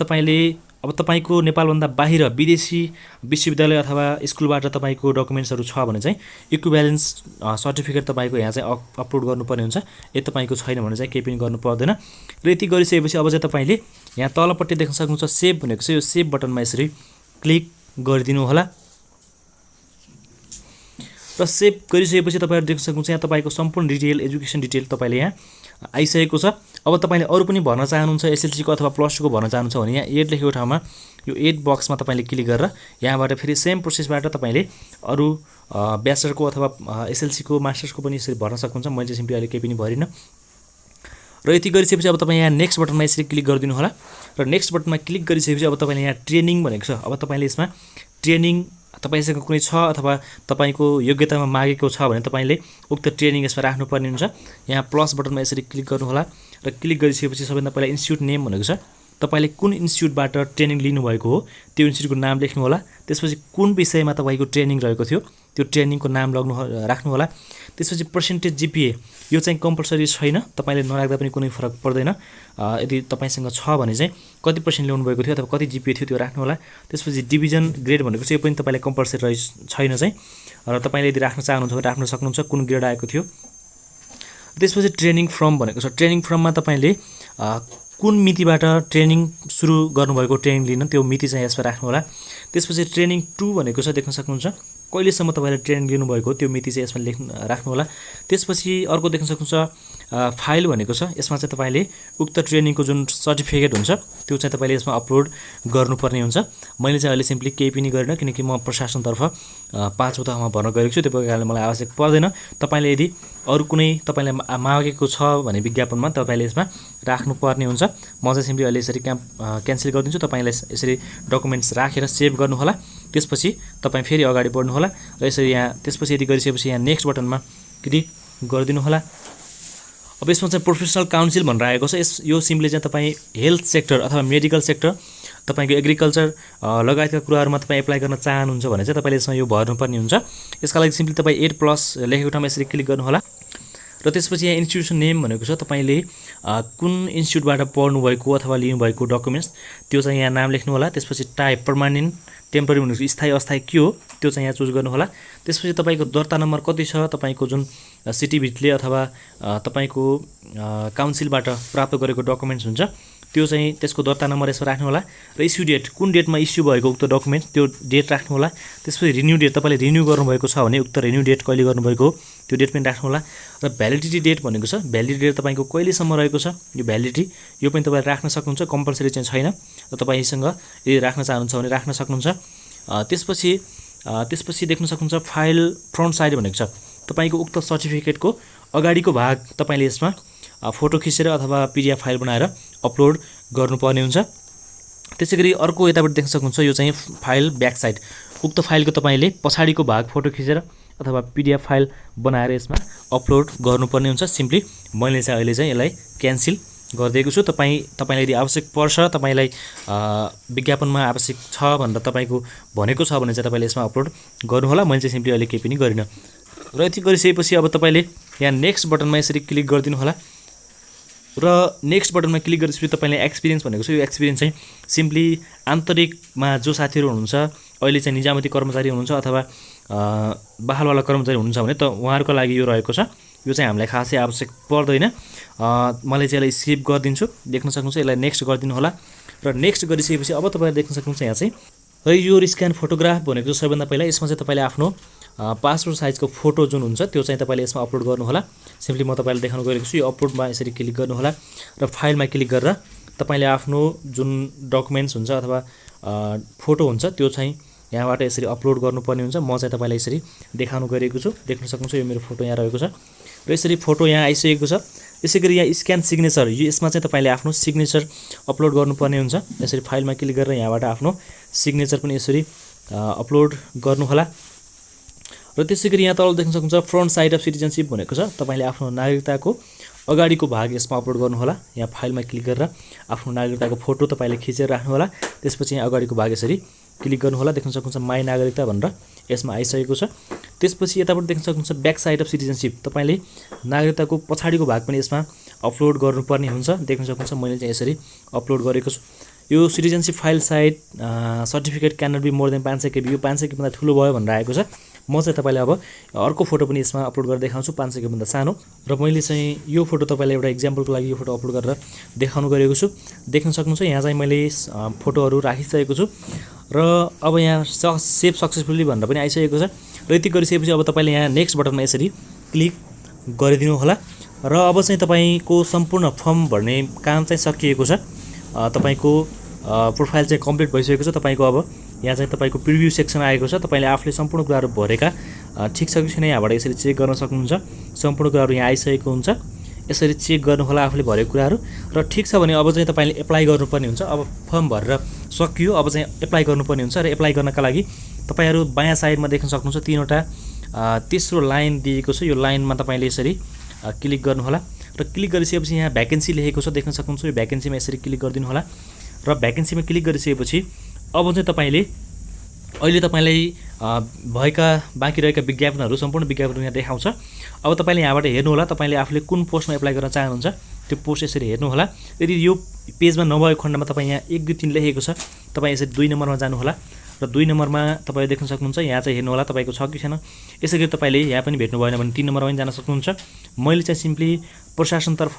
तपाईँको नेपालभन्दा बाहिर विदेशी विश्वविद्यालय अथवा स्कुलबाट तपाईँको डकुमेन्ट्सहरू छ भने चाहिँ इक्विभ्यालेन्स सर्टिफिकेट तपाईँको यहाँ चाहिँ अपलोड गर्नुपर्ने हुन्छ। यदि तपाईँको छैन भने चाहिँ केही पनि गर्नु पर्दैन। र यति गरिसकेपछि अब चाहिँ तपाईँले यहाँ तलपट्टि देख्न सक्नुहुन्छ सेभ भनेको छ, यो सेभ बटनमा यसरी क्लिक गरिदिनु होला। र सेभ गरिसकेपछि तपाईँहरू देख्न सक्नुहुन्छ यहाँ तपाईँको सम्पूर्ण डिटेल एजुकेसन डिटेल तपाईँले यहाँ आइसकेको छ। अब तपाईँले अरू पनि भर्न चाहनुहुन्छ, SLC को अथवा +2 को भर्न चाहनुहुन्छ भने यहाँ 8 लेखेको ठाउँमा यो 8 बक्समा तपाईँले क्लिक गरेर यहाँबाट फेरि सेम प्रोसेसबाट तपाईँले अरू ब्याचलरको अथवा SLC को मास्टर्सको पनि यसरी भर्न सक्नुहुन्छ। मैले चाहिँ सिम्पली अहिले केही पनि भरिनँ। र यति गरिसकेपछि अब तपाईँ यहाँ नेक्स्ट बटनमा यसरी क्लिक गरिदिनु होला। र नेक्स्ट बटनमा क्लिक गरिसकेपछि अब तपाईँले यहाँ ट्रेनिङ भनेको छ, अब तपाईँले यसमा ट्रेनिङ तपाईँसँग कुनै छ अथवा तपाईँको योग्यतामा मागेको छ भने तपाईँले उक्त ट्रेनिङ यसमा राख्नुपर्ने हुन्छ। यहाँ प्लस बटनमा यसरी क्लिक गर्नु होला। र क्लिक गरिसकेपछि सबैभन्दा पहिला इन्स्टिट्युट नेम भनेको छ, तपाईँले कुन इन्स्टिट्युटबाट ट्रेनिङ लिनुभएको हो त्यो इन्स्टिट्युटको नाम लेख्नु होला। त्यसपछि कुन विषयमा तपाईँको ट्रेनिङ रहेको थियो त्यो ट्रेनिङको नाम राख्नु होला। त्यसपछि पर्सेन्टेज जिपिए यो चाहिँ कम्पलसरी छैन, तपाईँले नराख्दा पनि कुनै फरक पर्दैन। यदि तपाईँसँग छ भने चाहिँ कति पर्सेन्ट ल्याउनु भएको थियो अथवा कति जिपिए थियो त्यो राख्नु होला। त्यसपछि डिभिजन ग्रेड भनेको चाहिँ यो पनि तपाईँलाई कम्पलसरी छैन चाहिँ, र तपाईँले यदि राख्न चाहनुहुन्छ भने राख्न सक्नुहुन्छ कुन ग्रेड आएको थियो। त्यसपछि ट्रेनिङ फर्म भनेको छ। ट्रेनिङ फर्ममा तपाईँले कुन मितिबाट ट्रेनिङ सुरु गर्नुभएको ट्रेनिङ लिन त्यो मिति चाहिँ यसमा राख्नु होला। त्यसपछि ट्रेनिङ 2 भनेको छ, देख्न सक्नुहुन्छ कहिलेसम्म तपाईँले ट्रेनिङ लिनुभएको त्यो मिति चाहिँ यसमा राख्नु होला। त्यसपछि अर्को देख्न सक्नुहुन्छ फाइल भनेको छ। यसमा चाहिँ तपाईँले उक्त ट्रेनिङको जुन सर्टिफिकेट हुन्छ त्यो चाहिँ तपाईँले यसमा अपलोड गर्नुपर्ने हुन्छ। मैले चाहिँ अहिले सिम्पली केही पनि गरिनँ, किनकि म प्रशासनतर्फ 5औं तहमा भर्न गएको छु, त्यो कारणले मलाई आवश्यक पर्दैन। तपाईँले यदि अरू कुनै तपाईँलाई मागेको छ भने विज्ञापनमा तपाईँले यसमा राख्नुपर्ने हुन्छ। म चाहिँ सिम्पली अहिले यसरी क्यान्सल गरिदिन्छु। तपाईँलाई यसरी डकुमेन्ट्स राखेर सेभ गर्नुहोला। त्यसपछि तपाईँ फेरि अगाडि बढ्नु होला र यसरी यहाँ त्यसपछि यदि गरिसकेपछि यहाँ नेक्स्ट बटनमा क्लिक गरिदिनु होला। अब यसमा चाहिँ प्रोफेसनल काउन्सिल भनेर आएको छ। यो सिम्पली चाहिँ तपाईँ हेल्थ सेक्टर अथवा मेडिकल सेक्टर, तपाईँको एग्रिकल्चर लगायतका कुराहरूमा तपाईँ एप्लाई गर्न चाहनुहुन्छ भने चाहिँ तपाईँले यसमा यो भर्नुपर्ने हुन्छ। यसका लागि सिम्पली तपाईँ 8+ लेखेको ठाउँमा यसरी क्लिक गर्नुहोला र त्यसपछि यहाँ इन्स्टिट्युसन नेम भनेको छ। तपाईँले कुन इन्स्टिट्युटबाट पढ्नुभएको अथवा लिनुभएको डकुमेन्ट्स त्यो चाहिँ यहाँ नाम लेख्नु होला। त्यसपछि टाइप पर्मानेन्ट, टेम्पररी भनेको स्थायी अस्थायी के हो त्यो चाहिँ यहाँ चुज गर्नु होला। त्यसपछि तपाईँको दर्ता नम्बर कति छ, तपाईँको जुन सिटिभिटले अथवा तपाईँको काउन्सिलबाट प्राप्त गरेको डकुमेन्ट्स हुन्छ त्यो चाहिँ त्यसको दर्ता नम्बर यसमा राख्नु होला। र इस्यु डेट, कुन डेटमा इस्यु भएको उक्त डकुमेन्ट त्यो डेट राख्नु होला। त्यसपछि रिन्यू डेट, तपाईँले रिन्यू गर्नुभएको छ भने उक्त रिन्यू डेट कहिले गर्नुभएको त्यो डेट पनि राख्नु होला। र भ्यालिडिटी डेट भनेको छ। भ्यालिडिटी डेट तपाईँको कहिलेसम्म रहेको छ यो भ्यालिडिटी, यो पनि तपाईँले राख्न सक्नुहुन्छ, कम्पलसरी चाहिँ छैन। र तपाईँसँग यदि राख्न चाहनुहुन्छ भने राख्न सक्नुहुन्छ। त्यसपछि देख्न सक्नुहुन्छ फाइल फ्रन्ट साइड भनेको छ। तपाईँको उक्त सर्टिफिकेटको अगाडिको भाग तपाईँले यसमा फोटो खिचेर अथवा पिडिएफ फाइल बनाएर अपलोड गर्नुपर्ने हुन्छ। त्यसै गरी अर्को यताबाट देख्न सक्नुहुन्छ यो चाहिँ फाइल ब्याक साइड। उक्त फाइलको तपाईँले पछाडिको भाग फोटो खिचेर अथवा पिडिएफ फाइल बनाएर यसमा अपलोड गर्नुपर्ने हुन्छ। सिम्पली मैले चाहिँ अहिले चाहिँ यसलाई क्यान्सल गरिदिएको छु। तपाईँलाई यदि आवश्यक पर्छ, तपाईँलाई विज्ञापनमा आवश्यक छ भनेर तपाईँको भनेको छ भने चाहिँ तपाईँले यसमा अपलोड गर्नुहोला। मैले चाहिँ सिम्पली अहिले केही पनि गरिनँ। र यति गरिसकेपछि अब तपाईँले यहाँ नेक्स्ट बटनमा यसरी क्लिक गरिदिनु होला। र नेक्स्ट बटनमा क्लिक गरेपछि तपाईँले एक्सपिरियन्स भनेको छ। यो एक्सपिरियन्स चाहिँ सिम्पली आन्तरिकमा जो साथीहरू हुनुहुन्छ, अहिले चाहिँ निजामती कर्मचारी हुनुहुन्छ अथवा बहालवाला कर्मचारी हुनुहुन्छ भने त उहाँहरूको लागि यो रहेको छ। यो चाहिँ हामीलाई खासै आवश्यक पर्दैन। मैले चाहिँ यसलाई स्किप गरिदिन्छु। देख्न सक्नुहुन्छ यसलाई नेक्स्ट गरिदिनु होला। र नेक्स्ट गरिसकेपछि अब तपाईँले देख्न सक्नुहुन्छ यहाँ चाहिँ र यो स्क्यान फोटोग्राफ भनेको सबैभन्दा पहिला यसमा चाहिँ तपाईँले आफ्नो पासपोर्ट साइजको फोटो जुन हुन्छ त्यो चाहिँ तपाईँले यसमा अपलोड गर्नुहोला। सिम्पली म तपाईँलाई देखाउन गएको छु। यो अपलोडमा यसरी क्लिक गर्नुहोला र फाइलमा क्लिक गरेर तपाईँले आफ्नो जुन डकुमेन्ट्स हुन्छ अथवा फोटो हुन्छ त्यो चाहिँ यहाँबाट यसरी अपलोड गर्नुपर्ने हुन्छ। म चाहिँ तपाईँलाई यसरी देखाउन गएको छु। देख्न सक्नुहुन्छ यो मेरो फोटो यहाँ रहेको छ र यसरी फोटो यहाँ आइसकेको छ। यसै गरी यहाँ स्क्यान सिग्नेचर, यो यसमा चाहिँ तपाईँले आफ्नो सिग्नेचर अपलोड गर्नुपर्ने हुन्छ। यसरी फाइलमा क्लिक गरेर यहाँबाट आफ्नो सिग्नेचर पनि यसरी अपलोड गर्नुहोला। र त्यसै गरी यहाँ तल देख्न सक्नुहुन्छ फ्रन्ट साइड अफ सिटिजनसिप भनेको छ। तपाईँले आफ्नो नागरिकताको अगाडिको भाग यसमा अपलोड गर्नुहोला। यहाँ फाइलमा क्लिक गरेर आफ्नो नागरिकताको फोटो तपाईँले खिचेर राख्नुहोला। त्यसपछि यहाँ अगाडिको भाग यसरी क्लिक गर्नुहोला। देख्न सक्नुहुन्छ माई नागरिकता भनेर यसमा आइसकेको छ। त्यसपछि यताबाट देख्न सक्नुहुन्छ ब्याक साइड अफ सिटिजनसिप, तपाईँले नागरिकताको पछाडिको भाग पनि यसमा अपलोड गर्नुपर्ने हुन्छ। देख्न सक्नुहुन्छ मैले चाहिँ यसरी अपलोड गरेको छु। यो citizenship file size certificate can not be more than 500 KB, यो 500 KB भन्दा ठुलो भयो भनेर आएको छ। म चाहिँ तपाईँलाई अब अर्को फोटो पनि यसमा अपलोड गरेर देखाउँछु 500 KB भन्दा सानो। र मैले चाहिँ यो फोटो तपाईँलाई एउटा इक्जाम्पलको लागि यो फोटो अपलोड गरेर देखाउन गएको छु। देख्न सक्नुहुन्छ यहाँ चाहिँ मैले फोटोहरू राखिसकेको छु र अब यहाँ सेभ सक्सेसफुली भनेर पनि आइसकेको छ। र यति गरिसकेपछि अब तपाईँले यहाँ नेक्स्ट बटनमा यसरी क्लिक गरिदिनु होला। र अब चाहिँ तपाईँको सम्पूर्ण फर्म भर्ने काम चाहिँ सकिएको छ। तपाईँको प्रोफाइल चाहिँ कम्प्लिट भइसकेको छ। तपाईँको अब यहाँ चाहिँ तपाईँको प्रिभ्यू सेक्सन आएको छ। तपाईँले आफूले सम्पूर्ण कुराहरू भरेका ठिक छ कि छैन यहाँबाट यसरी चेक गर्न सक्नुहुन्छ। सम्पूर्ण कुराहरू यहाँ आइसकेको हुन्छ। यसरी चेक गर्नुहोला आफूले भरेको कुराहरू र ठिक छ भने अब चाहिँ तपाईँले एप्लाई गर्नुपर्ने हुन्छ। अब फर्म भरेर सकियो, अब चाहिँ एप्लाई गर्नुपर्ने हुन्छ। र एप्लाई गर्नका लागि तपाईँहरू बायाँ साइडमा देख्न सक्नुहुन्छ 3वटा तेस्रो लाइन दिएको छ। यो लाइनमा तपाईँले यसरी क्लिक गर्नुहोला र क्लिक गरिसकेपछि यहाँ भ्याकेन्सी लेखेको छ। देख्न सक्नुहुन्छ यो भ्याकेन्सीमा यसरी क्लिक गरिदिनु होला। र भ्याकेन्सीमा क्लिक गरिसकेपछि अब चाहिँ तपाईँले अहिले तपाईँलाई भएका बाँकी रहेका विज्ञापनहरू सम्पूर्ण विज्ञापनहरू यहाँ देखाउँछ। अब तपाईँले यहाँबाट हेर्नुहोला तपाईँले आफूले कुन पोस्टमा एप्लाई गर्न चाहनुहुन्छ त्यो पोस्ट यसरी हेर्नुहोला। यदि यो पेजमा नभएको खण्डमा तपाईँ यहाँ 1 2 3 लेखेको छ, तपाईँ यसरी 2 नम्बरमा जानुहोला र 2 नम्बरमा तपाईँले देख्न सक्नुहुन्छ। यहाँ चाहिँ हेर्नुहोला तपाईँको छ कि छैन। यसै गरी तपाईँले यहाँ पनि भेट्नु भएन भने 3 नम्बरमा पनि जान सक्नुहुन्छ। मैले चाहिँ सिम्पली प्रशासनतर्फ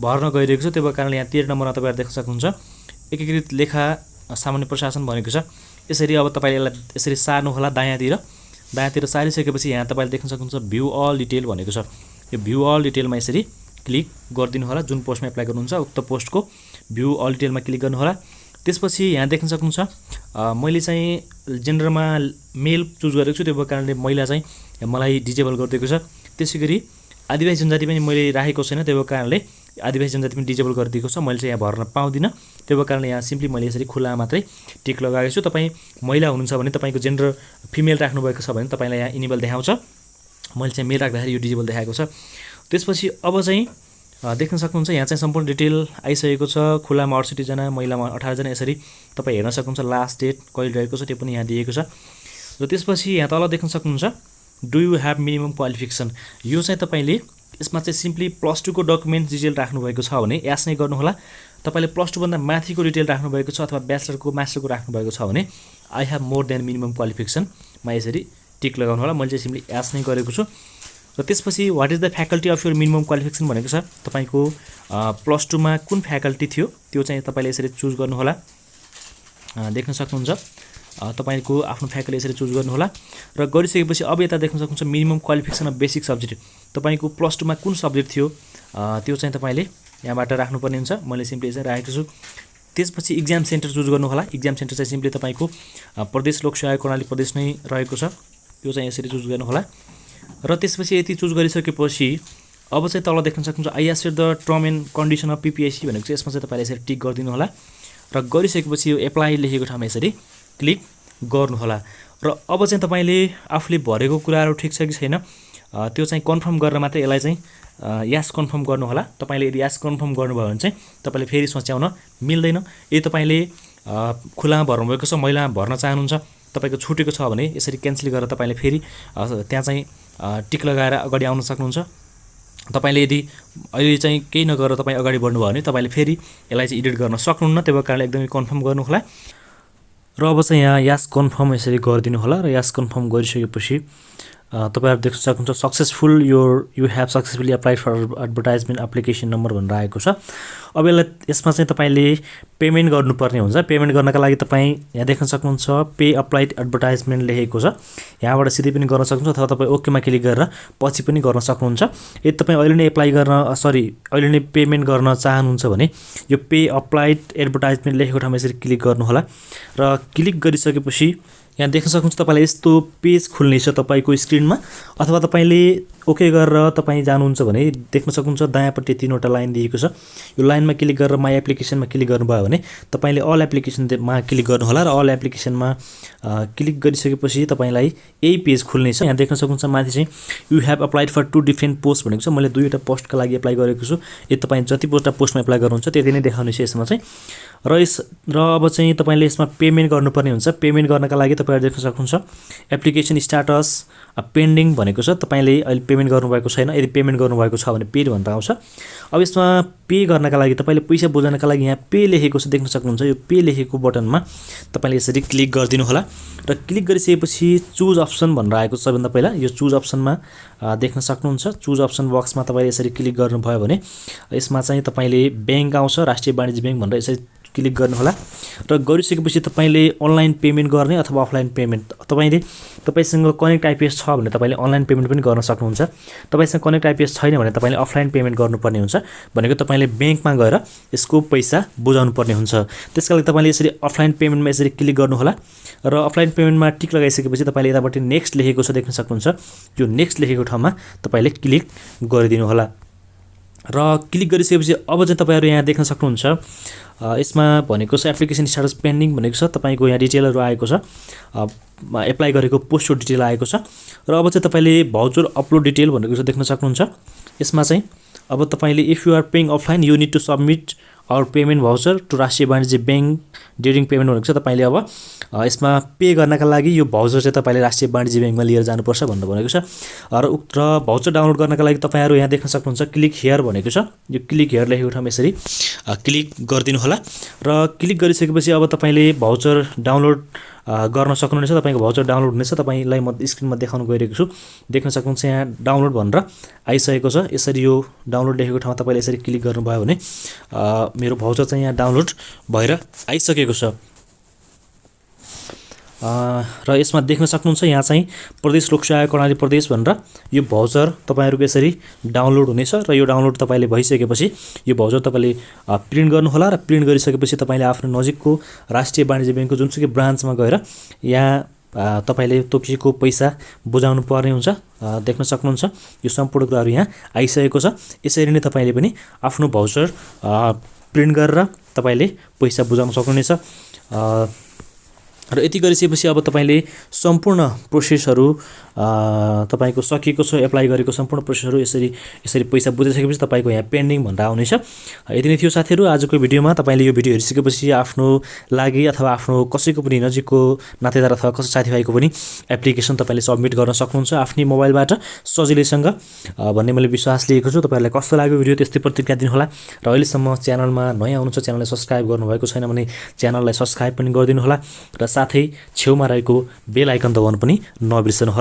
भर्न गइरहेको छु, त्यो भएको कारणले यहाँ 13 नम्बरमा तपाईँहरू देख्न सक्नुहुन्छ एकीकृत लेखा सामान्य प्रशासन भनेको छ। यसरी अब तपाईँले यसलाई यसरी सार्नुहोला दायाँतिर सारिसकेपछि यहाँ तपाईँले देख्न सक्नुहुन्छ भ्यू अल डिटेल भनेको छ। यो भ्यू अल डिटेलमा यसरी क्लिक गरिदिनु होला। जुन पोस्टमा एप्लाई गर्नुहुन्छ उक्त पोस्टको भ्यू अल डिटेलमा क्लिक गर्नु होला। त्यसपछि यहाँ देख्न सक्नुहुन्छ मैले चाहिँ जेन्डरमा मेल चुज गरेको छु, त्यो भएको कारणले महिला चाहिँ मलाई डिजेबल गरिदिएको छ। त्यसै गरी आदिवासी जनजाति पनि मैले राखेको छैन, त्यो भएको कारणले आदिवासी जनजाति पनि डिजेबल गरिदिएको छ। मैले चाहिँ यहाँ भर्न पाउँदिनँ, त्यो भएको कारणले यहाँ सिम्पली मैले यसरी खुला मात्रै टिक लगाएको छु। तपाईँ महिला हुनुहुन्छ भने तपाईँको जेन्डर फिमेल राख्नुभएको छ भने तपाईँलाई यहाँ इनेबल देखाउँछ। मैले चाहिँ मेल राख्दाखेरि यो डिजेबल देखाएको छ। त्यसपछि अब चाहिँ देख्न सक्नुहुन्छ यहाँ चाहिँ सम्पूर्ण डिटेल आइसकेको छ। खुलामा 68 जना, महिलामा 18 जना, यसरी तपाईँ हेर्न सक्नुहुन्छ। लास्ट डेट कहिले रहेको छ त्यो पनि यहाँ दिएको छ। र त्यसपछि यहाँ तल देख्न सक्नुहुन्छ do you have minimum qualification. यो चाहिँ तपाईँले यसमा चाहिँ सिम्पली +2 को डकुमेन्ट डिटेल राख्नुभएको छ भने यास नै गर्नुहोला। तपाईँले +2 भन्दा माथिको डिटेल राख्नुभएको छ अथवा ब्याचलरको मास्टरको राख्नुभएको छ भने I have more than minimum क्वालिफिकेसनमा यसरी टिक लगाउनु होला। मैले चाहिँ सिम्पली यास नै गरेको छु। र त्यसपछि what is the faculty of your minimum qualification भनेको छ। तपाईँको +2 मा कुन फ्याकल्टी थियो त्यो चाहिँ तपाईँले यसरी चुज गर्नुहोला। देख्न सक्नुहुन्छ तपाईँको आफ्नो फ्याकल्टी यसरी चुज गर्नुहोला। र गरिसकेपछि अब यता देख्न सक्नुहुन्छ minimum qualification of basic subject. तपाईँको +2 मा कुन सब्जेक्ट थियो त्यो चाहिँ तपाईँले यहाँबाट राख्नुपर्ने हुन्छ। मैले सिम्पली यसरी राखेको छु। त्यसपछि इक्जाम सेन्टर चुज गर्नुहोला। इक्जाम सेन्टर चाहिँ सिम्पली तपाईँको प्रदेश लोक सेवा आयोग कर्णाली प्रदेश नै रहेको छ, त्यो चाहिँ यसरी चुज गर्नुहोला। र त्यसपछि यति चुज गरिसकेपछि अब चाहिँ तल देख्न सक्नुहुन्छ I accept the term and condition of PPSC भनेको चाहिँ यसमा चाहिँ तपाईँले यसरी टिक गरिदिनु होला। र गरिसकेपछि यो एप्लाई लेखेको ठाउँमा यसरी क्लिक गर्नुहोला। र अब चाहिँ तपाईँले आफूले भरेको कुराहरू ठिक छ कि छैन त्यो चाहिँ कन्फर्म गरेर मात्रै यसलाई चाहिँ यास कन्फर्म गर्नुहोला। तपाईँले यदि यास कन्फर्म गर्नुभयो भने चाहिँ तपाईँले फेरि सोच्याउन मिल्दैन। यदि तपाईँले खुलामा भर्नुभएको छ, महिलामा भर्न चाहनुहुन्छ, तपाईँको छुटेको छ भने यसरी क्यान्सल गरेर तपाईँले फेरि त्यहाँ चाहिँ टिक लगाएर अगाडि आउन सक्नुहुन्छ। तपाईँले यदि अहिले चाहिँ केही नगरेर तपाईँ अगाडि बढ्नुभयो भने तपाईँले फेरि यसलाई चाहिँ एडिट गर्न सक्नुहुन्न, त्यो भएको कारणले एकदमै कन्फर्म गर्नुहोला। र अब चाहिँ यहाँ यास कन्फर्म यसरी गरिदिनु होला। र यास कन्फर्म गरिसकेपछि तपाईँहरू देख्न सक्नुहुन्छ successful you have successfully applied for advertisement application number भनेर आएको छ। अब यसमा चाहिँ तपाईँले पेमेन्ट गर्नुपर्ने हुन्छ। पेमेन्ट गर्नका लागि तपाईँ यहाँ देख्न सक्नुहुन्छ पे अप्लाइड एडभर्टाइजमेन्ट लेखेको छ, यहाँबाट सिधै पनि गर्न सक्नुहुन्छ अथवा तपाईँ ओकेमा क्लिक गरेर पछि पनि गर्न सक्नुहुन्छ। यदि तपाईँ अहिले नै अहिले नै पेमेन्ट गर्न चाहनुहुन्छ भने यो पे अप्लाइड एडभर्टाइजमेन्ट लेखेको ठाउँमा यसरी क्लिक गर्नुहोला। र क्लिक गरिसकेपछि यहाँ देख्न सक्नुहुन्छ तपाईँलाई यस्तो पेज खुल्नेछ तपाईँको स्क्रिनमा, अथवा तपाईँले ओके गरेर तपाईँ जानुहुन्छ भने देख्न सक्नुहुन्छ दायाँपट्टि 3वटा लाइन दिएको छ। यो लाइनमा क्लिक गरेर माई एप्लिकेसनमा क्लिक गर्नुभयो भने तपाईँले अल एप्लिकेसनमा क्लिक गर्नुहोला। र अल एप्लिकेसनमा क्लिक गरिसकेपछि तपाईँलाई यही पेज खुल्नेछ। यहाँ देख्न सक्नुहुन्छ माथि चाहिँ you have applied for 2 different post भनेको छ। मैले 2वटा पोस्टका लागि एप्लाई गरेको छु। यदि तपाईँ जतिवटा पोस्टमा एप्लाई गर्नुहुन्छ त्यति नै देखाउने छ यसमा चाहिँ। र अब चाहिँ तपाईँले यसमा पेमेन्ट गर्नुपर्ने हुन्छ। पेमेन्ट गर्नका लागि तपाईँहरू देख्न सक्नुहुन्छ एप्लिकेसन स्ट्याटस पेन्डिङ भनेको छ। तपाईँले अहिले पेमेन्ट गर्नुभएको छैन, यदि पेमेन्ट गर्नुभएको छ भने पेड भनेर आउँछ। अब यसमा पे गर्नका लागि तपाईँले पैसा बुझाउनका लागि यहाँ पे लेखेको छ, देख्न सक्नुहुन्छ। यो पे लेखेको बटनमा तपाईँले यसरी क्लिक गरिदिनु होला। र क्लिक गरिसकेपछि चुज अप्सन भनेर आएको छ। सबभन्दा पहिला यो चुज अप्सनमा देख्न सक्नुहुन्छ। चुज अप्सन बक्समा तपाईँले यसरी क्लिक गर्नुभयो भने यसमा चाहिँ तपाईँले ब्याङ्क आउँछ, राष्ट्रिय वाणिज्य ब्याङ्क भनेर यसरी क्लिक गर्नुहोला। र गरिसकेपछि तपाईँले अनलाइन पेमेन्ट गर्ने अथवा अफलाइन पेमेन्ट, तपाईँसँग कनेक्ट आइपिएस छ भने तपाईँले अनलाइन पेमेन्ट पनि गर्न सक्नुहुन्छ। तपाईँसँग कनेक्ट आइपिएस छैन भने तपाईँले अफलाइन पेमेन्ट गर्नुपर्ने हुन्छ। भनेको तपाईँले ब्याङ्कमा गएर यसको पैसा बुझाउनु पर्ने हुन्छ। त्यसका लागि तपाईँले यसरी अफलाइन पेमेन्टमा यसरी क्लिक गर्नुहोला। र अफलाइन पेमेन्टमा टिक लगाइसकेपछि तपाईँले यतापट्टि नेक्स्ट लेखेको छ, देख्न सक्नुहुन्छ। यो नेक्स्ट लेखेको ठाउँमा तपाईँले क्लिक गरिदिनु होला। र क्लिक गरिसकेपछि अब चाहिँ तपाईँहरू यहाँ देख्न सक्नुहुन्छ यसमा भनेको छ एप्लिकेसन स्ट्याटस पेन्डिङ भनेको छ। तपाईँको यहाँ डिटेलहरू आएको छ, एप्लाई गरेको पोस्टको डिटेल आएको छ। र अब चाहिँ तपाईँले भाउचर अपलोड डिटेल भनेको छ, देख्न सक्नुहुन्छ। यसमा चाहिँ अब तपाईँले if you are paying offline you need to submit or payment voucher to Rastriya Banijya bank during payment भनेको छ तपाईँले अब यसमा पे गर्नका लागि यो भाउचर चाहिँ तपाईँले राष्ट्रिय वाणिज्य ब्याङ्कमा लिएर जानुपर्छ भनेर भनेको छ। र भाउचर डाउनलोड गर्नका लागि तपाईँहरू यहाँ देख्न सक्नुहुन्छ क्लिक हियर भनेको छ। यो क्लिक हियर लेखेको ठाउँमा यसरी क्लिक गरिदिनु होला र क्लिक गरिसकेपछि अब तपाईँले भाउचर डाउनलोड गर्न सक्नुहुनेछ। तपाईँको भाउचर डाउनलोड हुनेछ। तपाईँलाई म स्क्रिनमा देखाउन गइरहेको छु। देख्न सक्नुहुन्छ यहाँ डाउनलोड भनेर आइसकेको छ। यसरी यो डाउनलोड लेखेको ठाउँमा तपाईँले यसरी क्लिक गर्नुभयो भने मेरो भाउचर चाहिँ यहाँ डाउनलोड भएर आइसकेको छ। र यसमा देख्न सक्नुहुन्छ यहाँ चाहिँ प्रदेश लोकसेवा आयोग कर्णाली प्रदेश भनेर यो भाउचर तपाईँहरूको यसरी डाउनलोड हुनेछ। र यो डाउनलोड तपाईँले भइसकेपछि यो भाउचर तपाईँले प्रिन्ट गर्नुहोला र प्रिन्ट गरिसकेपछि तपाईँले आफ्नो नजिकको राष्ट्रिय वाणिज्य ब्याङ्कको जुनसुकै ब्रान्चमा गएर यहाँ तपाईँले तोकिएको पैसा बुझाउनु पर्ने हुन्छ। देख्न सक्नुहुन्छ यो सम्पूर्ण कुराहरू यहाँ आइसकेको छ। यसरी नै तपाईँले पनि आफ्नो भाउचर प्रिन्ट गरेर तपाईँले पैसा बुझाउन सक्नुहुनेछ। र यति गरिसकेपछि अब तपाईँले सम्पूर्ण प्रोसेसहरू तपाईँको सकिएको छ। एप्लाई गरेको सम्पूर्ण प्रोसेसहरू यसरी पैसा बुझिसकेपछि तपाईँको यहाँ पेन्डिङ भनेर आउनेछ। यति नै थियो साथीहरू आजको भिडियोमा। तपाईँले यो भिडियो हेरिसकेपछि आफ्नो लागि अथवा आफ्नो कसैको पनि नजिकको नातेदार अथवा कसै साथीभाइको पनि एप्लिकेसन तपाईँले सबमिट गर्न सक्नुहुन्छ आफ्नै मोबाइलबाट सजिलैसँग भन्ने मैले विश्वास लिएको छु। तपाईँहरूलाई कस्तो लाग्यो भिडियो त्यस्तै प्रतिक्रिया दिनुहोला। र अहिलेसम्म च्यानलमा नयाँ हुनुहुन्छ, च्यानललाई सब्सक्राइब गर्नुभएको छैन भने च्यानललाई सब्सक्राइब पनि गरिदिनु होला र साथै छेउमा रहेको बेल आइकन दबाउनु पनि नबिर्सनु होला।